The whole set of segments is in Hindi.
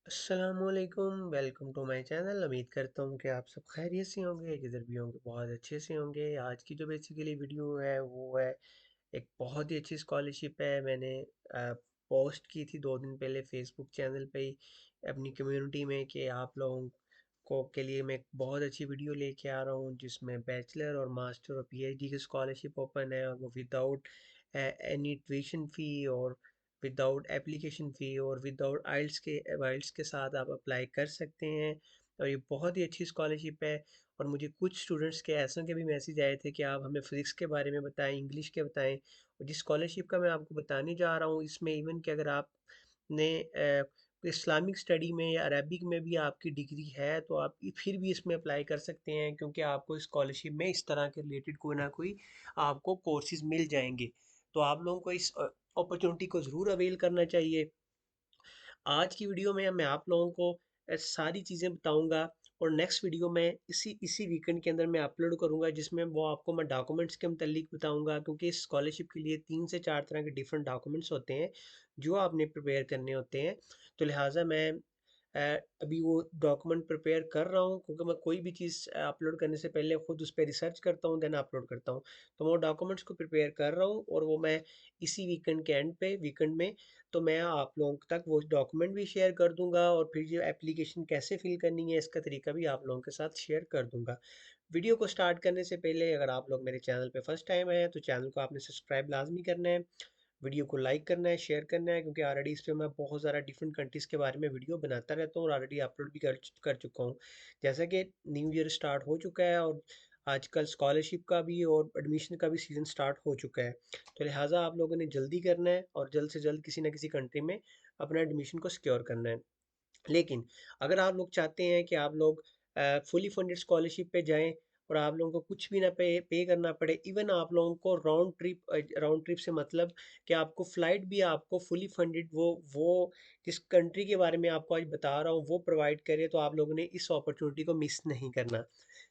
अस्सलामुअलैकुम, वेलकम टू माय चैनल। उम्मीद करता हूँ कि आप सब खैरियत से होंगे, जिधर भी होंगे बहुत अच्छे से होंगे। आज की जो बेसिकली वीडियो है वो है एक बहुत ही अच्छी स्कॉलरशिप है। मैंने पोस्ट की थी 2 दिन पहले फेसबुक चैनल पे ही अपनी कम्युनिटी में कि आप लोगों को के लिए मैं एक बहुत अच्छी वीडियो लेके आ रहा हूँ जिसमें बैचलर और मास्टर और पीएचडी की स्कॉलरशिप ओपन है, और वो विदाउट एनी ट्यूशन फ़ी और विदाउट एप्लीकेशन फ़ी और विदाउट आइल्स के साथ आप अप्लाई कर सकते हैं। और ये बहुत ही अच्छी स्कॉलरशिप है। और मुझे कुछ स्टूडेंट्स के ऐसों के भी मैसेज आए थे कि आप हमें फिज़िक्स के बारे में बताएं, इंग्लिश के बताएं। और जिस स्कॉलरशिप का मैं आपको बताने जा रहा हूँ, इसमें इवन कि अगर आपने इस्लामिक स्टडी में या अरबिक में भी आपकी डिग्री है तो आप फिर भी इसमें अप्लाई कर सकते हैं, क्योंकि आपको स्कॉलरशिप में इस तरह के रिलेटेड कोई ना कोई आपको कोर्सेज मिल जाएंगे। तो आप लोगों को इस अपॉर्चुनिटी को ज़रूर अवेल करना चाहिए। आज की वीडियो में मैं आप लोगों को सारी चीज़ें बताऊंगा, और नेक्स्ट वीडियो में इसी इसी वीकेंड के अंदर मैं अपलोड करूंगा, जिसमें वो आपको मैं डॉक्यूमेंट्स के मतलब बताऊंगा, क्योंकि इस स्कॉलरशिप के लिए 3 से 4 तरह के डिफरेंट डॉक्यूमेंट्स होते हैं जो आपने प्रिपेयर करने होते हैं। तो लिहाजा मैं अ, अभी वो डॉक्यूमेंट प्रिपेयर कर रहा हूँ, क्योंकि मैं कोई भी चीज़ अपलोड करने से पहले खुद उस पर रिसर्च करता हूँ, देन अपलोड करता हूँ। तो मैं वो डॉक्यूमेंट्स को प्रिपेयर कर रहा हूँ, और वो मैं इसी वीकेंड के एंड पे वीकेंड में तो मैं आप लोगों तक वो डॉक्यूमेंट भी शेयर कर दूंगा, और फिर जो एप्लीकेशन कैसे फिल करनी है इसका तरीका भी आप लोगों के साथ शेयर कर दूंगा। वीडियो को स्टार्ट करने से पहले अगर आप लोग मेरे चैनल पे फर्स्ट टाइम आए हैं तो चैनल को आपने सब्सक्राइब लाजमी करना है, वीडियो को लाइक करना है, शेयर करना है, क्योंकि ऑलरेडी इस पर मैं बहुत ज़्यादा डिफरेंट कंट्रीज़ के बारे में वीडियो बनाता रहता हूँ और ऑलरेडी अपलोड भी कर चुका हूँ। जैसा कि न्यू ईयर स्टार्ट हो चुका है, और आजकल स्कॉलरशिप का भी और एडमिशन का भी सीज़न स्टार्ट हो चुका है। तो लिहाजा आप लोगों ने जल्दी करना है और जल्द से जल्द किसी ना किसी कंट्री में अपना एडमिशन को सिक्योर करना है। लेकिन अगर आप लोग चाहते हैं कि आप लोग फुली फंडेड स्कॉलरशिप पे जाएं और आप लोगों को कुछ भी ना पे करना पड़े, इवन आप लोगों को राउंड ट्रिप से मतलब कि आपको फ़्लाइट भी आपको फुली फंडेड वो जिस कंट्री के बारे में आपको आज बता रहा हूँ वो प्रोवाइड करे, तो आप लोगों ने इस अपॉर्चुनिटी को मिस नहीं करना।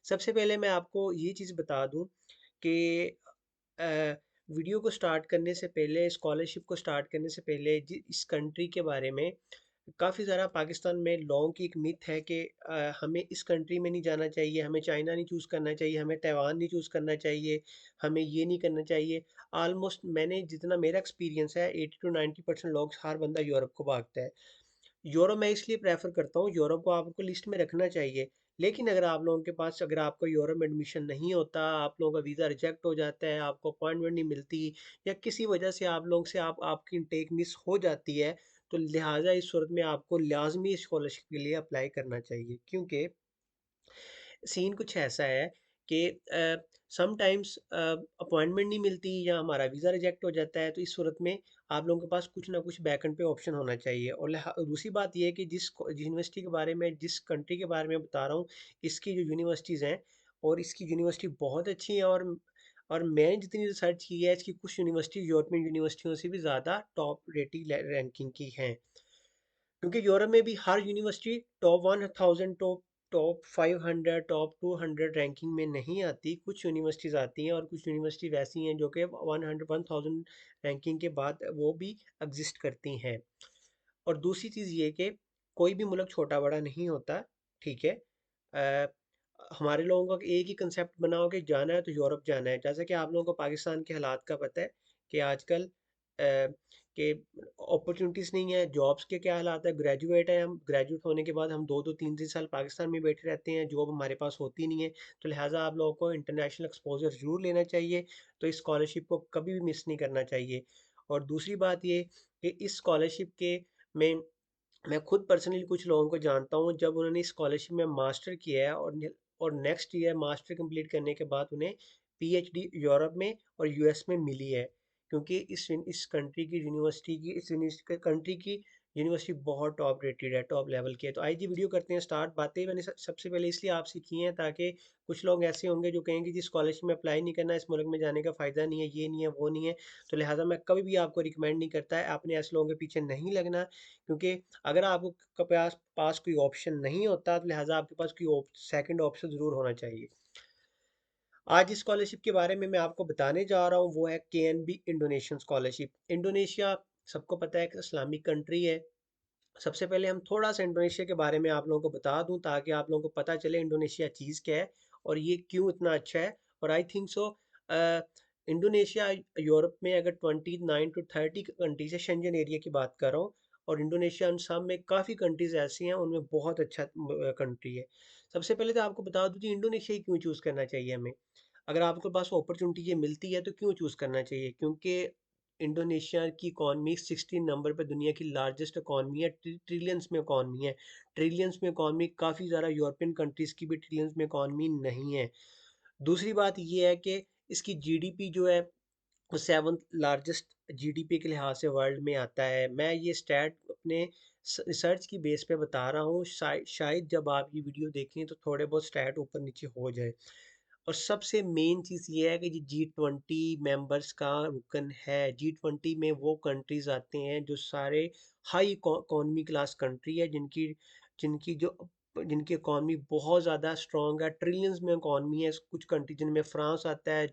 सबसे पहले मैं आपको ये चीज़ बता दूँ कि अ, वीडियो को स्टार्ट करने से पहले, स्कॉलरशिप को स्टार्ट करने से पहले इस कंट्री के बारे में काफ़ी ज़्यादा पाकिस्तान में लोगों की एक मिथ है कि हमें इस कंट्री में नहीं जाना चाहिए, हमें चाइना नहीं चूज़ करना चाहिए, हमें ताइवान नहीं चूज़ करना चाहिए, हमें ये नहीं करना चाहिए। ऑलमोस्ट मैंने जितना मेरा एक्सपीरियंस है 80 to 90% लोग, हर बंदा यूरोप को भागता है। यूरोप मैं इसलिए प्रेफर करता हूँ, यूरोप को आपको लिस्ट में रखना चाहिए। लेकिन अगर आप लोगों के पास, अगर आपको यूरोप में एडमिशन नहीं होता, आप लोगों का वीज़ा रिजेक्ट हो जाता है, आपको अपॉइंटमेंट नहीं मिलती, या किसी वजह से आप लोग से आपकी इनटेक मिस हो जाती है, तो लिहाजा इस सूरत में आपको लाजमी स्कॉलरशिप के लिए अप्लाई करना चाहिए। क्योंकि सीन कुछ ऐसा है कि समटाइम्स अपॉइंटमेंट नहीं मिलती या हमारा वीज़ा रिजेक्ट हो जाता है, तो इस सूरत में आप लोगों के पास कुछ ना कुछ बैकएंड पे ऑप्शन होना चाहिए। और दूसरी बात यह है कि जिस यूनिवर्सिटी के बारे में, जिस कंट्री के बारे में बता रहा हूँ, इसकी जो यूनिवर्सिटीज़ हैं, और इसकी यूनिवर्सिटी बहुत अच्छी है। और मैंने जितनी रिसर्च की है, इसकी कुछ यूनिवर्सिटी यूरोपियन यूनिवर्सिटियों से भी ज़्यादा टॉप रेटिंग रैंकिंग की हैं। क्योंकि यूरोप में भी हर university top 1000, top 500, top 200 ranking में नहीं आती। कुछ यूनिवर्सिटीज़ आती हैं, और कुछ यूनिवर्सिटी वैसी हैं जो कि 1000 रैंकिंग के बाद वो भी एग्जिस्ट करती हैं। और दूसरी चीज़ ये कि कोई भी मुल्क छोटा बड़ा नहीं होता, ठीक है। अ, हमारे लोगों का एक ही कंसेप्ट बना हो कि जाना है तो यूरोप जाना है। जैसा कि आप लोगों को पाकिस्तान के हालात का पता है कि आजकल के अपॉर्चुनिटीज़ नहीं है, जॉब्स के क्या हालात है। ग्रेजुएट है, हम ग्रेजुएट होने के बाद हम 2-2 3-3 साल पाकिस्तान में बैठे रहते हैं, जॉब हमारे पास होती नहीं है। तो लिहाजा आप लोगों को इंटरनेशनल एक्सपोजर ज़रूर लेना चाहिए, तो इस स्कॉलरशिप को कभी भी मिस नहीं करना चाहिए। और दूसरी बात ये कि इस स्कॉलरशिप के में मैं खुद पर्सनली कुछ लोगों को जानता हूँ, जब उन्होंने स्कॉलरशिप में मास्टर किया है और नेक्स्ट ईयर मास्टर कंप्लीट करने के बाद उन्हें पीएचडी यूरोप में और यूएस में मिली है। क्योंकि इस कंट्री की यूनिवर्सिटी की इस कंट्री की यूनिवर्सिटी बहुत टॉप रेटेड है, टॉप लेवल की है। तो आइए जी वीडियो करते हैं स्टार्ट। बातें मैंने सबसे पहले इसलिए आपसे की हैं ताकि कुछ लोग ऐसे होंगे जो कहेंगे जी स्कॉलरशिप में अप्लाई नहीं करना, इस मुल्क में जाने का फ़ायदा नहीं है, ये नहीं है, वो नहीं है। तो लिहाजा मैं कभी भी आपको रिकमेंड नहीं करता है, आपने ऐसे लोगों के पीछे नहीं लगना। क्योंकि अगर आपके पास कोई ऑप्शन नहीं होता, तो लिहाजा आपके पास कोई सेकंड ऑप्शन ज़रूर होना चाहिए। आज जिस स्कॉलरशिप के बारे में मैं आपको बताने जा रहा हूँ वो है केएनबी इंडोनेशियन स्कॉलरशिप। इंडोनेशिया सबको पता है कि इस्लामिक कंट्री है। सबसे पहले हम थोड़ा सा इंडोनेशिया के बारे में आप लोगों को बता दूं ताकि आप लोगों को पता चले इंडोनेशिया चीज़ क्या है और ये क्यों इतना अच्छा है। और I think so Indonesia Europe में अगर 29 to 30 कंट्रीज है, शेंजन एरिया की बात कर रहा हूँ। और इंडोनेशिया उन सब में काफ़ी कंट्रीज ऐसी हैं, उनमें बहुत अच्छा कंट्री है। सबसे पहले तो आपको बता दूं कि इंडोनेशिया ही क्यों चूज़ करना चाहिए हमें। अगर आपके पास अपॉर्चुनिटी ये मिलती है तो क्यों चूज़ करना चाहिए, क्योंकि इंडोनेशिया की इकॉनमी 16 नंबर पे दुनिया की लार्जेस्ट इकॉनमी है, ट्रिलियंस में इकॉनमी है। ट्रिलियंस में इकॉनमी काफ़ी ज़्यादा यूरोपियन कंट्रीज़ की भी ट्रिलियंस में इकॉनमी नहीं है। दूसरी बात ये है कि इसकी जीडीपी जो है वो 7th लार्जेस्ट जीडीपी के लिहाज से वर्ल्ड में आता है। मैं ये स्टैट अपने रिसर्च की बेस पे बता रहा हूँ, शायद जब आप ये वीडियो देखें तो थोड़े बहुत स्टैट ऊपर नीचे हो जाए। और सबसे मेन चीज़ ये है कि G20 मेंबर्स का रुकन है। G20 में वो कंट्रीज आते हैं जो सारे हाई इकोनॉमी क्लास कंट्री है, जिनकी जिनकी जो जिनकी इकॉनमी बहुत ज़्यादा स्ट्रॉन्ग है, ट्रिलियंस में इकॉनमी है। कुछ कंट्री जिनमें फ्रांस आता है,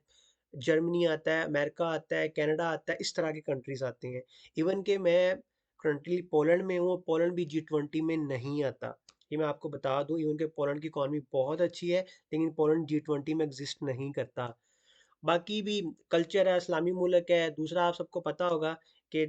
जर्मनी आता है, अमेरिका आता है, कनाडा आता है, इस तरह के कंट्रीज आते हैं। इवन के मैं करंटली पोलैंड में हूँ, पोलैंड भी G20 में नहीं आता। ये मैं आपको बता दूं, इवन के पोलैंड की इकॉनमी बहुत अच्छी है लेकिन पोलैंड G20 में एग्जिस्ट नहीं करता। बाकी भी कल्चर है, इस्लामी मुल्क है। दूसरा आप सबको पता होगा कि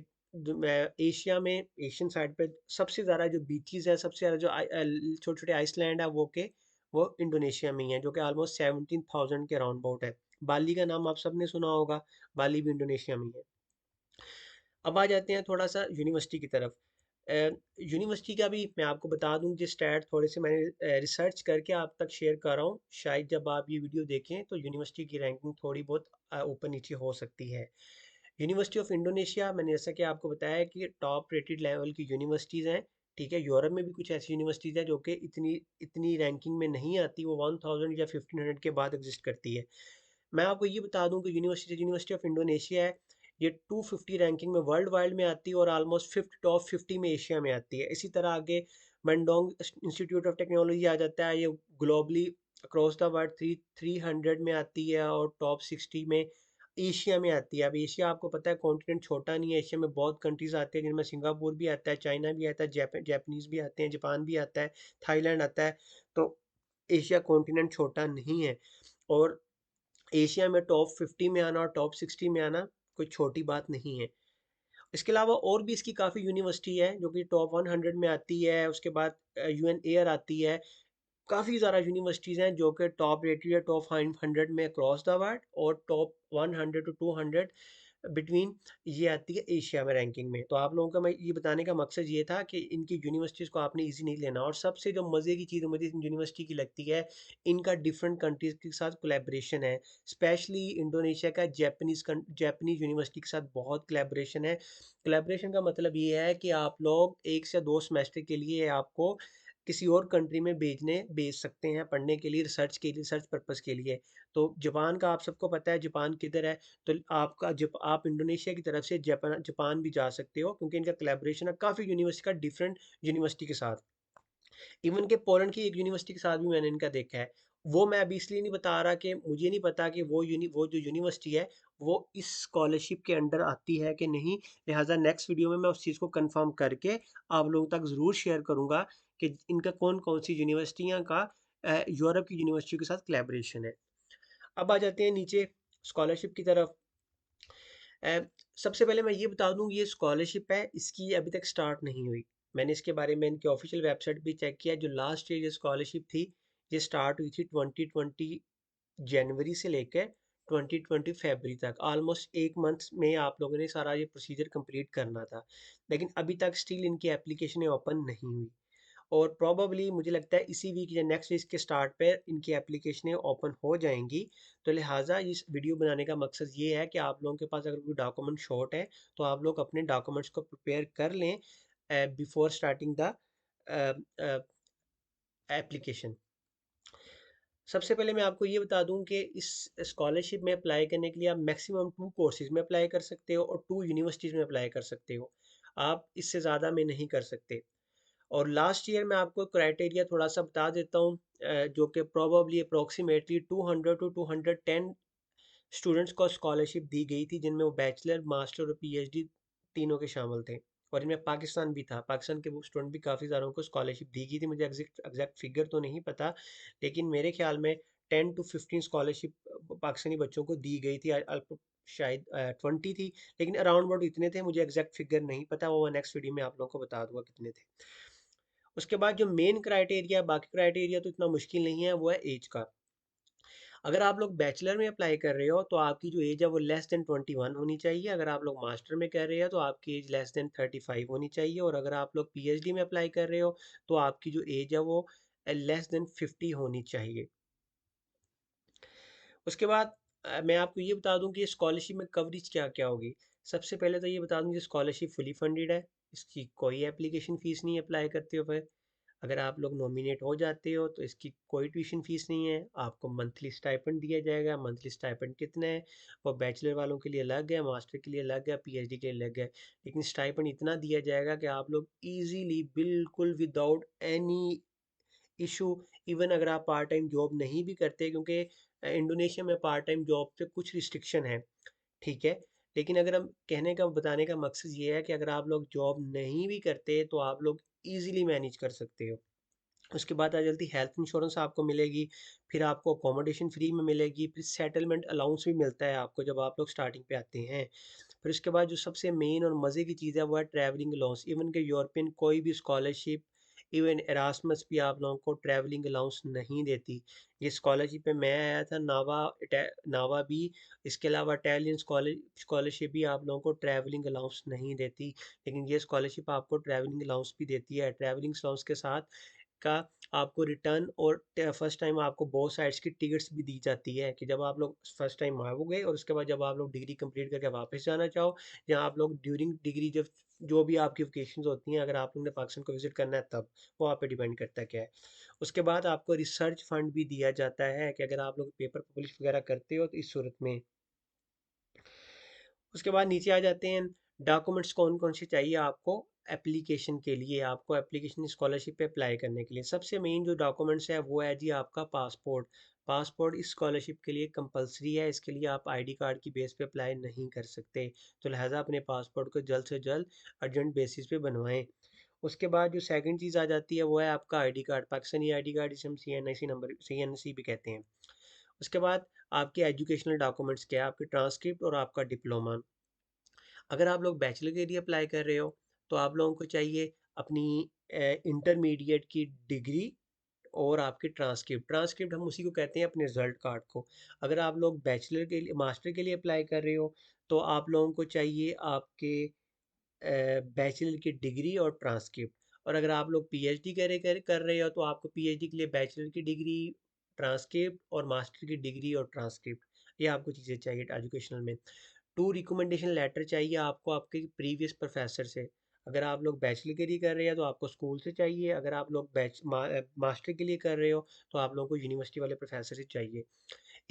एशिया में, एशियन साइड पे सबसे ज़्यादा जो बीचेस है, सबसे ज़्यादा जो छोटे छोटे आइसलैंड है वो इंडोनेशिया में ही है, जो कि ऑलमोस्ट 17,000 के अराउंड अबाउट है। बाली का नाम आप सबने सुना होगा, बाली भी इंडोनेशिया में ही है। अब आ जाते हैं थोड़ा सा यूनिवर्सिटी की तरफ। यूनिवर्सिटी का भी मैं आपको बता दूं, जिस स्टैट थोड़े से मैंने रिसर्च करके आप तक शेयर कर रहा हूँ, शायद जब आप ये वीडियो देखें तो यूनिवर्सिटी की रैंकिंग थोड़ी बहुत ऊपर नीचे हो सकती है। यूनिवर्सिटी ऑफ इंडोनेशिया, मैंने जैसा कि आपको बताया कि टॉप रेटेड लेवल की यूनिवर्सिटीज़ हैं। ठीक है, यूरोप में भी कुछ ऐसी यूनिवर्सिटीज़ हैं जो कि इतनी इतनी रैंकिंग में नहीं आती, वो 1000 या 1500 के बाद एग्जिस्ट करती है। मैं आपको ये बता दूं कि यूनिवर्सिटी ऑफ इंडोनेशिया है, ये 250 रैंकिंग में वर्ल्ड वाइड में आती है और ऑलमोस्ट टॉप 50 में एशिया में आती है। इसी तरह आगे मैंडोंग इंस्टीट्यूट ऑफ टेक्नोलॉजी आ जाता है, ये ग्लोबली अक्रॉस द वर्ल्ड 300 में आती है और टॉप 60 में एशिया में आती है। अब एशिया आपको पता है कॉन्टिनेंट छोटा नहीं है, एशिया में बहुत कंट्रीज आते हैं जिनमें सिंगापुर भी आता है, चाइना भी आता है, जापानीज भी आते हैं, जापान भी आता है, थाईलैंड आता है। तो एशिया कॉन्टिनेंट छोटा नहीं है। और एशिया में टॉप 50 में आना और टॉप 60 में आना कोई छोटी बात नहीं है। इसके अलावा और भी इसकी काफ़ी यूनिवर्सिटी है जो कि टॉप 100 में आती है। उसके बाद यूएन एयर आती है। काफ़ी ज़्यादा यूनिवर्सिटीज़ हैं जो कि टॉप रेटेड है, टॉप 500 में अक्रॉस द वर्ल्ड, और टॉप 100 to 200 बिटवीन ये आती है एशिया में रैंकिंग में। तो आप लोगों का मैं ये बताने का मकसद ये था कि इनकी यूनिवर्सिटीज़ को आपने इजी नहीं लेना। और सबसे जो मज़े की चीज़ मुझे इन यूनिवर्सिटी की लगती है, इनका डिफरेंट कंट्रीज़ के साथ कोलैबोरेशन है। स्पेशली इंडोनेशिया का जापानीज़ यूनिवर्सिटी के साथ बहुत कोलैबोरेशन है। कोलैबोरेशन का मतलब ये है कि आप लोग 1 से 2 सेमेस्टर के लिए आपको किसी और कंट्री में भेज सकते हैं पढ़ने के लिए, रिसर्च के लिए, रिसर्च पर्पज़ के लिए। तो जापान का आप सबको पता है, जापान किधर है। तो आपका जब आप इंडोनेशिया की तरफ से जापान जापान भी जा सकते हो, क्योंकि इनका कोलैबोरेशन है काफ़ी यूनिवर्सिटी का, डिफरेंट यूनिवर्सिटी के साथ। इवन के पोलैंड की एक यूनिवर्सिटी के साथ भी मैंने इनका देखा है। वो मैं अभी इसलिए नहीं बता रहा कि मुझे नहीं पता कि वो जो यूनिवर्सिटी है वो इस स्कॉलरशिप के अंडर आती है कि नहीं। लिहाजा नेक्स्ट वीडियो में मैं उस चीज़ को कंफर्म करके आप लोगों तक ज़रूर शेयर करूंगा कि इनका कौन कौन सी यूनिवर्सिटियाँ का यूरोप की यूनिवर्सिटी के साथ कोलैबोरेशन है। अब आ जाते हैं नीचे स्कॉलरशिप की तरफ। अ, सबसे पहले मैं ये बता दूं, ये स्कॉलरशिप है, इसकी अभी तक स्टार्ट नहीं हुई। मैंने इसके बारे में इनकी ऑफिशियल वेबसाइट भी चेक किया। जो लास्ट ईयर ये स्कॉलरशिप थी, ये स्टार्ट हुई थी 2020 जनवरी से लेकर 2020 फरवरी तक। ऑलमोस्ट 1 मंथ में आप लोगों ने सारा ये प्रोसीजर कंप्लीट करना था, लेकिन अभी तक स्टिल इनकी एप्लीकेशन ओपन नहीं हुई। और प्रॉबली मुझे लगता है इसी वीक या नेक्स्ट वीक के स्टार्ट पे इनकी एप्लीकेशनें ओपन हो जाएंगी। तो लिहाजा इस वीडियो बनाने का मकसद ये है कि आप लोगों के पास अगर कोई डॉक्यूमेंट शॉर्ट है तो आप लोग अपने डॉक्यूमेंट्स को प्रिपेयर कर लें बिफोर स्टार्टिंग द एप्लीकेशन। सबसे पहले मैं आपको ये बता दूं कि इस स्कॉलरशिप में अप्लाई करने के लिए आप मैक्सिमम 2 कोर्सेज में अप्लाई कर सकते हो और 2 यूनिवर्सिटीज़ में अप्लाई कर सकते हो। आप इससे ज़्यादा में नहीं कर सकते। और लास्ट ईयर मैं आपको क्राइटेरिया थोड़ा सा बता देता हूँ, जो कि प्रोबेबली अप्रोक्सीमेटली 200 to 210 स्टूडेंट्स को स्कॉलरशिप दी गई थी, जिनमें वो बैचलर, मास्टर और पीएचडी तीनों के शामिल थे। और इनमें पाकिस्तान भी था। पाकिस्तान के वो स्टूडेंट भी काफ़ी सारों को स्कॉलरशिप दी गई थी। मुझे एग्जैक्ट एग्जैक्ट फिगर तो नहीं पता, लेकिन मेरे ख्याल में 10 to 15 स्कॉलरशिप पाकिस्तानी बच्चों को दी गई थी। शायद 20 थी, लेकिन अराउंड अबाउट इतने थे। मुझे एग्जैक्ट फिगर नहीं पता, वो नेक्स्ट वीडियो में आप लोगों को बता दूंगा कितने थे। उसके बाद जो मेन क्राइटेरिया, बाकी क्राइटेरिया तो इतना मुश्किल नहीं है, वो है एज का। अगर आप लोग बैचलर में अप्लाई कर रहे हो तो आपकी जो एज है वो लेस देन 21 होनी चाहिए। अगर आप लोग मास्टर में कर रहे हो तो आपकी एज लेस देन 35 होनी चाहिए। और अगर आप लोग पीएचडी में अप्लाई कर रहे हो तो आपकी जो एज है वो लेस देन 50 होनी चाहिए। उसके बाद मैं आपको ये बता दूं कि स्कॉलरशिप में कवरेज क्या क्या होगी। सबसे पहले तो ये बता दूं कि स्कॉलरशिप फुली फंडेड है। इसकी कोई एप्लीकेशन फ़ीस नहीं अप्लाई करते हो। अगर आप लोग नॉमिनेट हो जाते हो तो इसकी कोई ट्यूशन फीस नहीं है। आपको मंथली स्टाइपेंड दिया जाएगा। मंथली स्टाइपेंड कितना है, वो बैचलर वालों के लिए अलग है, मास्टर के लिए अलग है, पीएचडी के लिए अलग है। लेकिन स्टाइपेंड इतना दिया जाएगा कि आप लोग इजीली, बिल्कुल विदाउट एनी इशू, इवन अगर आप पार्ट टाइम जॉब नहीं भी करते, क्योंकि इंडोनेशिया में पार्ट टाइम जॉब पे कुछ रिस्ट्रिक्शन है, ठीक है। लेकिन अगर हम कहने का, बताने का मकसद ये है कि अगर आप लोग जॉब नहीं भी करते तो आप लोग इजीली मैनेज कर सकते हो। उसके बाद आ जाती हेल्थ इंश्योरेंस आपको मिलेगी। फिर आपको अकोमोडेशन फ्री में मिलेगी। फिर सेटलमेंट अलाउंस भी मिलता है आपको जब आप लोग स्टार्टिंग पे आते हैं। फिर उसके बाद जो सबसे मेन और मज़े की चीज़ है वो है ट्रैवलिंग अलाउंस। इवन के यूरोपियन कोई भी स्कॉलरशिप, इवन एरास्मस भी आप लोगों को ट्रैवलिंग अलाउंस नहीं देती। ये स्कॉलरशिप पे मैं आया था, नावा भी। इसके अलावा इटालियन स्कॉलरशिप भी आप लोगों को ट्रैवलिंग अलाउंस नहीं देती, लेकिन ये स्कॉलरशिप आपको ट्रैवलिंग अलाउंस भी देती है। ट्रैवलिंग अलाउंस के साथ का आपको रिटर्न और फर्स्ट टाइम आपको बोथ साइड्स की टिकट्स भी दी जाती है, कि जब आप लोग फर्स्ट टाइम आओगे और उसके बाद जब आप लोग डिग्री कंप्लीट करके वापस जाना चाहो, या आप लोग ड्यूरिंग डिग्री जब जो भी आपकी वेकेशंस होती हैं, अगर आप लोगों ने पाकिस्तान को विजिट करना है तब, वो आप पे डिपेंड करता है क्या है। उसके बाद आपको रिसर्च फंड भी दिया जाता है कि अगर आप लोग पेपर पब्लिश वगैरह करते हो तो इस सूरत में। उसके बाद नीचे आ जाते हैं, डॉक्यूमेंट्स कौन कौन से चाहिए आपको एप्लीकेशन के लिए। आपको एप्लीकेशन स्कॉलरशिप पे अप्लाई करने के लिए सबसे मेन जो डॉक्यूमेंट्स है वो है जी आपका पासपोर्ट। पासपोर्ट इस स्कॉलरशिप के लिए कंपलसरी है। इसके लिए आप आईडी कार्ड की बेस पे अप्लाई नहीं कर सकते, तो लिहाजा अपने पासपोर्ट को जल्द से जल्द अर्जेंट बेसिस पे बनवाएं। उसके बाद जो सेकंड चीज़ आ जाती है वो है आपका ID card, Pakistani ID card, जिसे हम सीएनआईसी नंबर, सीएनसी भी कहते हैं। उसके बाद आपके एजुकेशनल डॉक्यूमेंट्स क्या है, आपकी ट्रांसक्रिप्ट और आपका डिप्लोमा। अगर आप लोग बैचलर के लिए अप्लाई कर रहे हो तो आप लोगों को चाहिए अपनी इंटरमीडिएट की डिग्री और आपकी ट्रांसक्रिप्ट। ट्रांसक्रिप्ट हम उसी को कहते हैं, अपने रिजल्ट कार्ड को। अगर आप लोग बैचलर के लिए, मास्टर के लिए अप्लाई कर रहे हो तो आप लोगों को चाहिए आपके बैचलर की डिग्री और ट्रांसक्रिप्ट। और अगर आप लोग पीएचडी कर रहे हो तो आपको पीएचडी के लिए बैचलर की डिग्री, ट्रांसक्रिप्ट और मास्टर की डिग्री और ट्रांसक्रिप्ट, ये आपको चीज़ें चाहिए एजुकेशनल में। 2 रिकमेंडेशन लेटर चाहिए आपको आपके प्रीवियस प्रोफेसर से। अगर आप लोग बैचलर के लिए कर रहे हैं तो आपको स्कूल से चाहिए। अगर आप लोग मास्टर के लिए कर रहे हो तो आप लोगों को यूनिवर्सिटी वाले प्रोफेसर से चाहिए।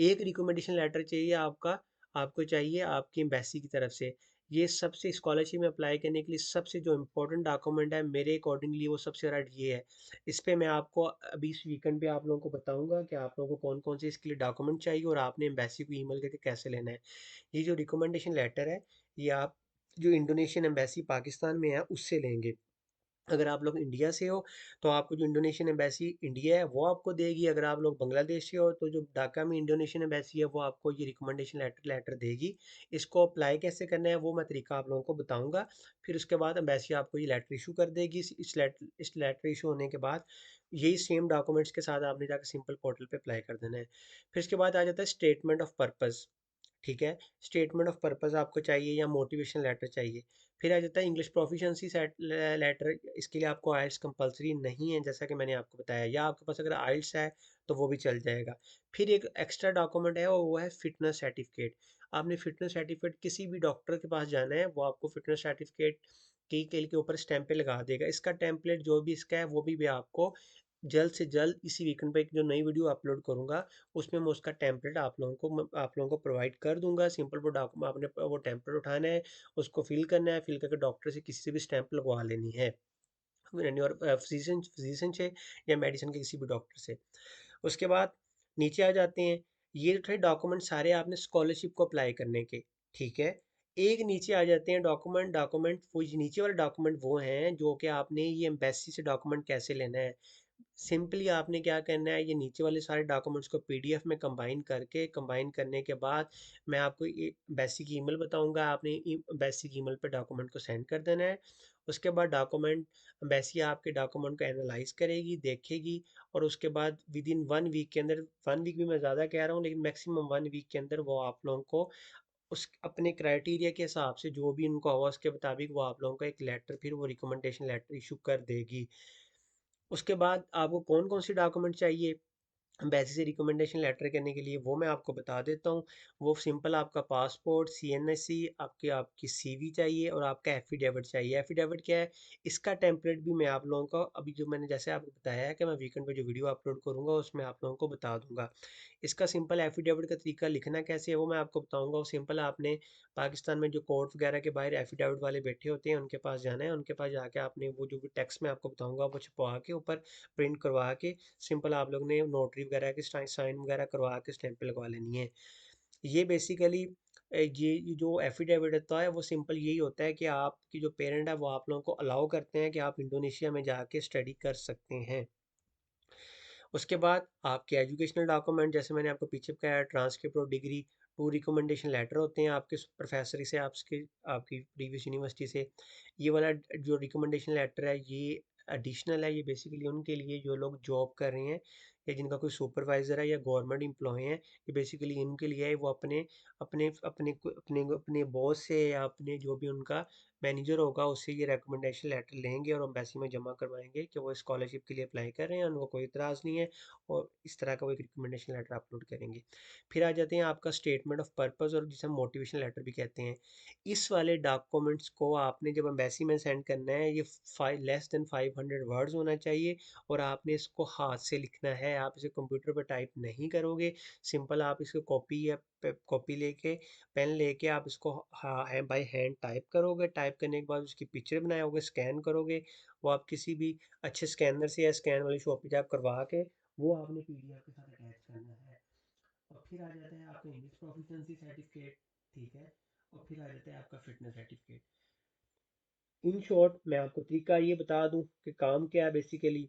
एक रिकमेंडेशन लेटर चाहिए आपका, आपको चाहिए आपकी एम्बेसी की तरफ से। ये सबसे, स्कॉलरशिप में अप्लाई करने के लिए सबसे जो इम्पोर्टेंट डॉक्यूमेंट है मेरे अकॉर्डिंगली, वो सबसे ज़्यादा ये है। इस पे मैं आपको अभी इस वीकेंड पे आप लोगों को बताऊंगा कि आप लोगों को कौन कौन से इसके लिए डॉक्यूमेंट चाहिए और आपने एम्बेसी को ईमेल करके कैसे लेना है। ये जो रिकमेंडेशन लेटर है, ये आप जो इंडोनेशियन एम्बेसी पाकिस्तान में है उससे लेंगे। अगर आप लोग इंडिया से हो तो आपको जो इंडोनेशियन एम्बेसी इंडिया है वो आपको देगी। अगर आप लोग बांग्लादेश से हो तो जो ढाका में इंडोनेशियन एम्बेसी है वो आपको ये रिकमेंडेशन लेटर देगी। इसको अप्लाई कैसे करना है वो मैं तरीका आप लोगों को बताऊंगा। फिर उसके बाद एम्बेसी आपको ये लेटर इशू कर देगी। इस लेटर इशू होने के बाद यही सेम डॉक्यूमेंट्स के साथ आपने जाकर सिंपल पोर्टल पे अप्लाई कर देना है। फिर इसके बाद आ जाता है स्टेटमेंट ऑफ पर्पज़, ठीक है। स्टेटमेंट ऑफ पर्पस आपको चाहिए या मोटिवेशन लेटर चाहिए। फिर आ जाता है इंग्लिश प्रोफिशिएंसी लेटर। इसके लिए आपको आइल्स कंपलसरी नहीं है जैसा कि मैंने आपको बताया, या आपके पास अगर आइल्स है तो वो भी चल जाएगा। फिर एक एक्स्ट्रा डॉक्यूमेंट है, वो है फिटनेस सर्टिफिकेट। आपने फिटनेस सर्टिफिकेट किसी भी डॉक्टर के पास जाना है, वो आपको फिटनेस सर्टिफिकेट के ऊपर स्टैंप पे लगा देगा। इसका टेम्पलेट जो भी इसका है वो भी आपको जल्द से जल्द इसी वीकेंड पे एक जो नई वीडियो अपलोड करूंगा उसमें मैं उसका टेम्पलेट आप लोगों को प्रोवाइड कर दूंगा। सिंपल वो डॉक्यूमेंट, आपने वो टेम्पलेट उठाना है, उसको फिल करना है, फिल करके डॉक्टर से किसी से भी स्टैंप लगवा लेनी है, और फिजिशियन फिजिशियन से या मेडिसिन के किसी भी डॉक्टर से। उसके बाद नीचे आ जाते हैं, ये थे डॉक्यूमेंट सारे आपने स्कॉलरशिप को अप्लाई करने के, ठीक है। एक नीचे आ जाते हैं डॉक्यूमेंट डॉक्यूमेंट वो ये नीचे वाले डॉक्यूमेंट वो हैं जो कि आपने ये एम्बेसी से डॉक्यूमेंट कैसे लेना है। सिंपली आपने क्या करना है, ये नीचे वाले सारे डॉक्यूमेंट्स को पीडीएफ में कंबाइन करके, कंबाइन करने के बाद मैं आपको ये बेसिक ईमेल बताऊंगा, आपने बेसिक ईमेल पे डॉक्यूमेंट को सेंड कर देना है। उसके बाद डॉक्यूमेंट बेसिक आपके डॉक्यूमेंट को एनालाइज करेगी, देखेगी, और उसके बाद विद इन 1 वीक के अंदर, 1 वीक भी मैं ज़्यादा कह रहा हूँ लेकिन मैक्सिमम 1 वीक के अंदर वो आप लोगों को उस अपने क्राइटेरिया के हिसाब से जो भी उनको होगा उसके मुताबिक वो आप लोगों को एक लेटर, फिर वो रिकमेंडेशन लेटर इशू कर देगी। उसके बाद आपको कौन कौन से डॉक्यूमेंट चाहिए बेसिक से रिकमेंडेशन लेटर करने के लिए, वो मैं आपको बता देता हूँ। वो सिंपल आपका पासपोर्ट, सीएनएससी, आपकी आपकी सीवी चाहिए और आपका एफिडेविट चाहिए। एफिडेविट क्या है, इसका टेम्पलेट भी मैं आप लोगों को अभी जो मैंने जैसे आपको बताया है कि मैं वीकेंड पे जो वीडियो अपलोड करूँगा उसमें आप लोगों को बता दूंगा। इसका सिंपल एफिडेविट का तरीका लिखना कैसे है वो मैं आपको बताऊंगा। वो सिंपल आपने पाकिस्तान में जो कोर्ट वगैरह के बाहर एफिडेविट वाले बैठे होते हैं उनके पास जाना है, उनके पास जाके आपने वो जो भी टेक्स्ट में आपको बताऊंगा वो छपवा के ऊपर प्रिंट करवा के सिंपल आप लोग ने नोटरी वगैरह की साइन वगैरह करवा के स्टैंप लगवा लेनी है। ये बेसिकली ये जो एफिडेविट होता है वो सिंपल यही होता है कि आपकी जो पेरेंट है वो आप लोगों को अलाउ करते हैं कि आप इंडोनेशिया में जाके स्टडी कर सकते हैं। उसके बाद आपके एजुकेशनल डॉक्यूमेंट जैसे मैंने आपको पीछे बताया, ट्रांसक्रिप्ट और डिग्री, टू रिकमेंडेशन लेटर होते हैं आपके प्रोफेसर से, आपके आपकी प्रीवियस यूनिवर्सिटी से। ये वाला जो रिकमेंडेशन लेटर है ये एडिशनल है, ये बेसिकली उनके लिए जो लोग जॉब कर रहे हैं या जिनका कोई सुपरवाइज़र है या गवर्नमेंट एम्प्लॉय हैं, ये बेसिकली इनके लिए है। वो अपने अपने अपने अपने अपने बॉस से या अपने जो भी उनका मैनेजर होगा उससे ये रिकमेंडेशन लेटर लेंगे और एम्बेसी में जमा करवाएंगे कि वो स्कॉलरशिप के लिए अप्लाई कर रहे हैं, उनको कोई इतराज़ नहीं है, और इस तरह का वो एक रिकमेंडेशन लेटर अपलोड करेंगे। फिर आ जाते हैं आपका स्टेटमेंट ऑफ पर्पस, और जिसे हम मोटिवेशन लेटर भी कहते हैं। इस वाले डॉक्यूमेंट्स को आपने जब एम्बेसी में सेंड करना है, ये 5 <500 वर्ड्स होना चाहिए, और आपने इसको हाथ से लिखना है, आप इसे कंप्यूटर पर टाइप नहीं करोगे। सिंपल आप इसको कॉपी या कॉपी लेके, पेन लेके आप इसको बाय हैंड टाइप करोगे। टाइप करने के बाद उसकी पिक्चर बनाओगे, स्कैन करोगे। वो आप किसी भी अच्छे स्कैनर से या स्कैन वाली शॉप पे जाकर करवा के वो आपने पीडीएफ के साथ अटैच करना है। और फिर आ जाता है आपका इंग्लिश प्रोफिशिएंसी सर्टिफिकेट, ठीक है। और फिर आ जाता है आपका फिटनेस सर्टिफिकेट। इन शॉर्ट मैं आपको तरीका ये बता दूं कि काम क्या है बेसिकली।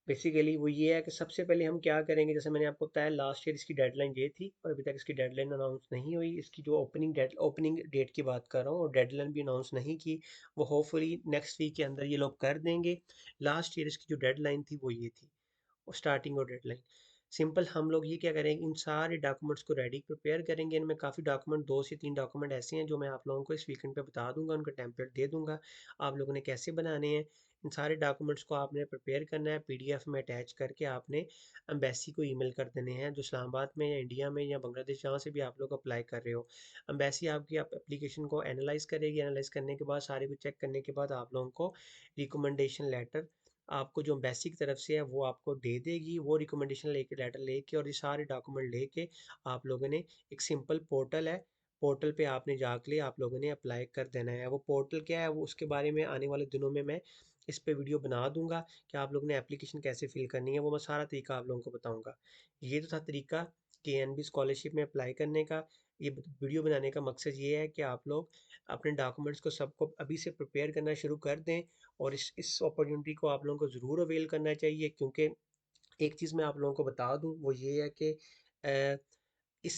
बेसिकली वो ये है कि सबसे पहले हम क्या करेंगे, जैसे मैंने आपको बताया लास्ट ईयर इसकी डेडलाइन ये थी और अभी तक इसकी डेडलाइन अनाउंस नहीं हुई। इसकी जो ओपनिंग डेट की बात कर रहा हूँ और डेडलाइन भी अनाउंस नहीं की, वो होपफुली नेक्स्ट वीक के अंदर ये लोग कर देंगे। लास्ट ईयर इसकी जो डेडलाइन थी वो ये थी, और स्टार्टिंग और डेडलाइन। सिंपल हम लोग ये क्या करेंगे, इन सारे डॉक्यूमेंट्स को रेडी प्रिपेयर करेंगे। इनमें काफ़ी डॉक्यूमेंट, 2 से 3 डॉक्यूमेंट ऐसे हैं जो मैं आप लोगों को इस वीकेंड पे बता दूंगा, उनका टेम्पलेट दे दूंगा, आप लोगों ने कैसे बनाने हैं। इन सारे डॉक्यूमेंट्स को आपने प्रिपेयर करना है, पीडीएफ में अटैच करके आपने एम्बेसी को ईमेल कर देने हैं, जो इस्लामाबाद में या इंडिया में या बांग्लादेश जहाँ से भी आप लोग अप्लाई कर रहे हो। एम्बेसी आपकी एप्लीकेशन को एनालाइज करेगी, एनालाइज करने के बाद सारे कुछ चेक करने के बाद आप लोगों को रिकमेंडेशन लेटर आपको जो एम्बेसी की तरफ से है वो आपको दे देगी। वो रिकमेंडेशन लेके, लेटर लेके और ये सारे डॉक्यूमेंट लेके आप लोगों ने, एक सिंपल पोर्टल है, पोर्टल पे आपने जाके आप लोगों ने अप्लाई कर देना है। वो पोर्टल क्या है वो उसके बारे में आने वाले दिनों में मैं इस पे वीडियो बना दूंगा कि आप लोगों ने एप्लीकेशन कैसे फिल करनी है, वो मैं सारा तरीका आप लोगों को बताऊंगा। ये तो था तरीका केएनबी स्कॉलरशिप में अप्लाई करने का। ये वीडियो बनाने का मकसद ये है कि आप लोग अपने डॉक्यूमेंट्स को सबको अभी से प्रिपेयर करना शुरू कर दें, और इस अपॉर्चुनिटी को आप लोगों को ज़रूर अवेल करना चाहिए। क्योंकि एक चीज़ मैं आप लोगों को बता दूं वो ये है कि अ, इस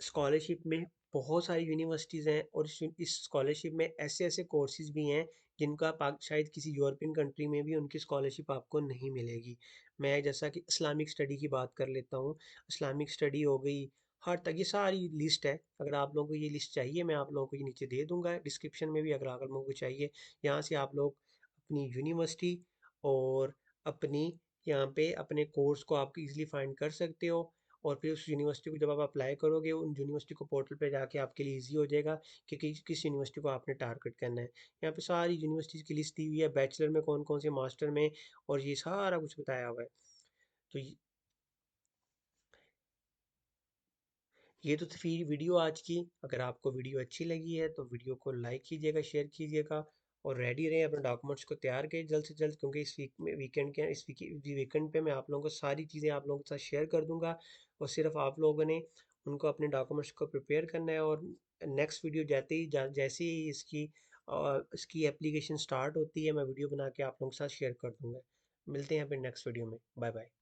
स्कॉलरशिप में बहुत सारी यूनिवर्सिटीज़ हैं, और इस स्कॉलरशिप में ऐसे ऐसे कोर्सेज भी हैं जिनका शायद किसी यूरोपियन कंट्री में भी उनकी स्कॉलरशिप आपको नहीं मिलेगी। मैं जैसा कि इस्लामिक स्टडी की बात कर लेता हूँ, इस्लामिक स्टडी हो गई, हर तक ये सारी लिस्ट है। अगर आप लोगों को ये लिस्ट चाहिए मैं आप लोगों को ये नीचे दे दूंगा डिस्क्रिप्शन में भी, अगर आप लोगों को चाहिए। यहाँ से आप लोग अपनी यूनिवर्सिटी और अपनी यहाँ पे अपने कोर्स को आप इजीली फाइंड कर सकते हो। और फिर उस यूनिवर्सिटी को जब आप अप्लाई करोगे उन यूनिवर्सिटी को पोर्टल पे जाके आपके लिए इजी हो जाएगा कि किस यूनिवर्सिटी को आपने टारगेट करना है। यहाँ पे सारी यूनिवर्सिटीज़ की लिस्ट दी हुई है, बैचलर में कौन कौन से, मास्टर में, और ये सारा कुछ बताया हुआ है। तो ये तो थी वीडियो आज की। अगर आपको वीडियो अच्छी लगी है तो वीडियो को लाइक कीजिएगा, शेयर कीजिएगा, और रेडी रहें अपने डॉक्यूमेंट्स को तैयार करें जल्द से जल्द, क्योंकि इस वीक में वीकेंड के इस वीकेंड पे मैं आप लोगों को सारी चीज़ें आप लोगों के साथ शेयर कर दूंगा। और सिर्फ आप लोगों ने उनको अपने डॉक्यूमेंट्स को प्रिपेयर करना है और नेक्स्ट वीडियो जैसे ही इसकी एप्लीकेशन स्टार्ट होती है मैं वीडियो बना के आप लोगों के साथ शेयर कर दूंगा। मिलते हैं फिर नेक्स्ट वीडियो में। Bye bye.